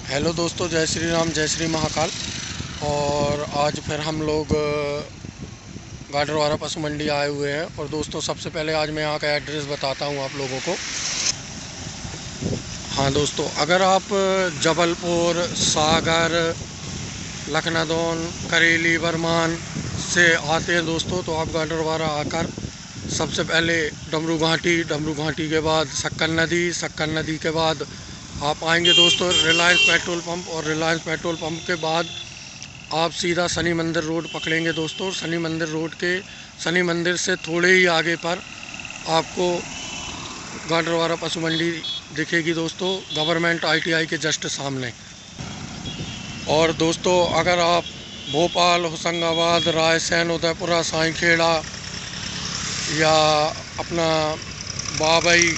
Hello दोस्तों, जय श्री राम, जय श्री महाकाल। और आज फिर हम लोग गाडरवारा पशु मंडी आए हुए हैं। और दोस्तों, सबसे पहले आज मैं यहाँ का एड्रेस बताता हूँ आप लोगों को। हाँ दोस्तों, अगर आप जबलपुर, सागर, लखनदौन, करेली, बरमान से आते हैं दोस्तों, तो आप गाडरवारा आकर सबसे पहले डमरू घाटी के बाद सक्कर नदी के बाद आप आएंगे दोस्तों रिलायंस पेट्रोल पंप। और रिलायंस पेट्रोल पंप के बाद आप सीधा शनि मंदिर रोड पकड़ेंगे दोस्तों। शनि मंदिर से थोड़े ही आगे पर आपको गाडरवारा पशु मंडी दिखेगी दोस्तों, गवर्नमेंट ITI के जस्ट सामने। और दोस्तों, अगर आप भोपाल, होशंगाबाद, रायसेन, उदयपुरा, साईखेड़ा या अपना बाबई,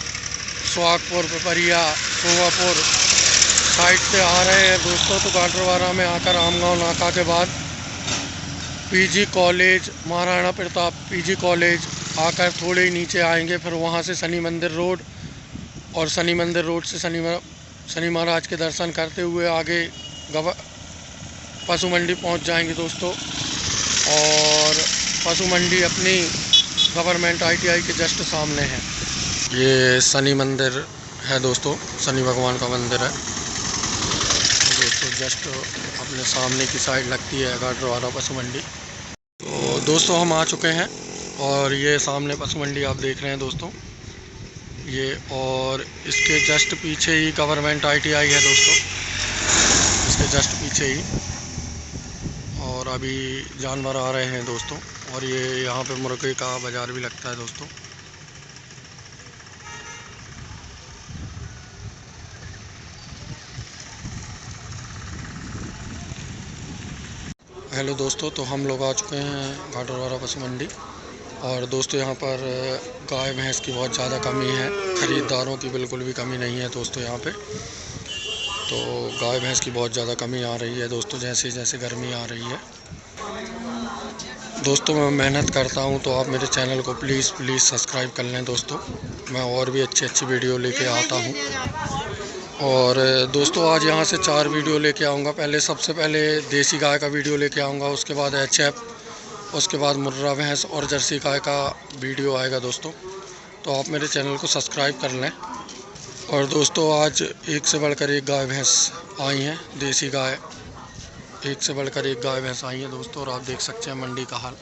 सुहागपुर, पिपरिया, सोवापुर साइड से आ रहे हैं दोस्तों, तो गाडरवारा में आकर आमगांव नाका के बाद PG college, Maharana Pratap PG college आकर थोड़े ही नीचे आएंगे। फिर वहां से शनि मंदिर रोड, और शनि मंदिर रोड से शनि महाराज के दर्शन करते हुए आगे पशु मंडी पहुंच जाएंगे दोस्तों। और पशु मंडी अपनी गवर्नमेंट ITI के जस्ट सामने है। ये शनि मंदिर है दोस्तों, शनि भगवान का मंदिर है दोस्तों। जस्ट अपने सामने की साइड लगती है गाडरवारा पशु मंडी। तो दोस्तों, हम आ चुके हैं और ये सामने पशु मंडी आप देख रहे हैं दोस्तों ये। और इसके जस्ट पीछे ही गवर्नमेंट ITI है दोस्तों, इसके जस्ट पीछे ही। और अभी जानवर आ रहे हैं दोस्तों। और ये यहाँ पे मुर्गे का बाज़ार भी लगता है दोस्तों। हेलो दोस्तों, तो हम लोग आ चुके हैं गाडरवारा पशु मंडी। और दोस्तों, यहाँ पर गाय भैंस की बहुत ज़्यादा कमी है, ख़रीदारों की बिल्कुल भी कमी नहीं है दोस्तों यहाँ पे। तो गाय भैंस की बहुत ज़्यादा कमी आ रही है दोस्तों, जैसे जैसे गर्मी आ रही है दोस्तों। मैं मेहनत करता हूँ, तो आप मेरे चैनल को प्लीज़ सब्सक्राइब कर लें दोस्तों। मैं और भी अच्छी वीडियो लेके आता हूँ। और दोस्तों, आज यहाँ से 4 वीडियो लेके आऊँगा। सबसे पहले देसी गाय का वीडियो लेके आऊँगा, उसके बाद HF, उसके बाद मुर्रा भैंस और जर्सी गाय का वीडियो आएगा दोस्तों। तो आप मेरे चैनल को सब्सक्राइब कर लें। और दोस्तों, आज एक से बढ़कर एक गाय भैंस आई हैं, देसी गाय एक से बढ़कर एक गाय भैंस आई है दोस्तों। और आप देख सकते हैं मंडी का हाल।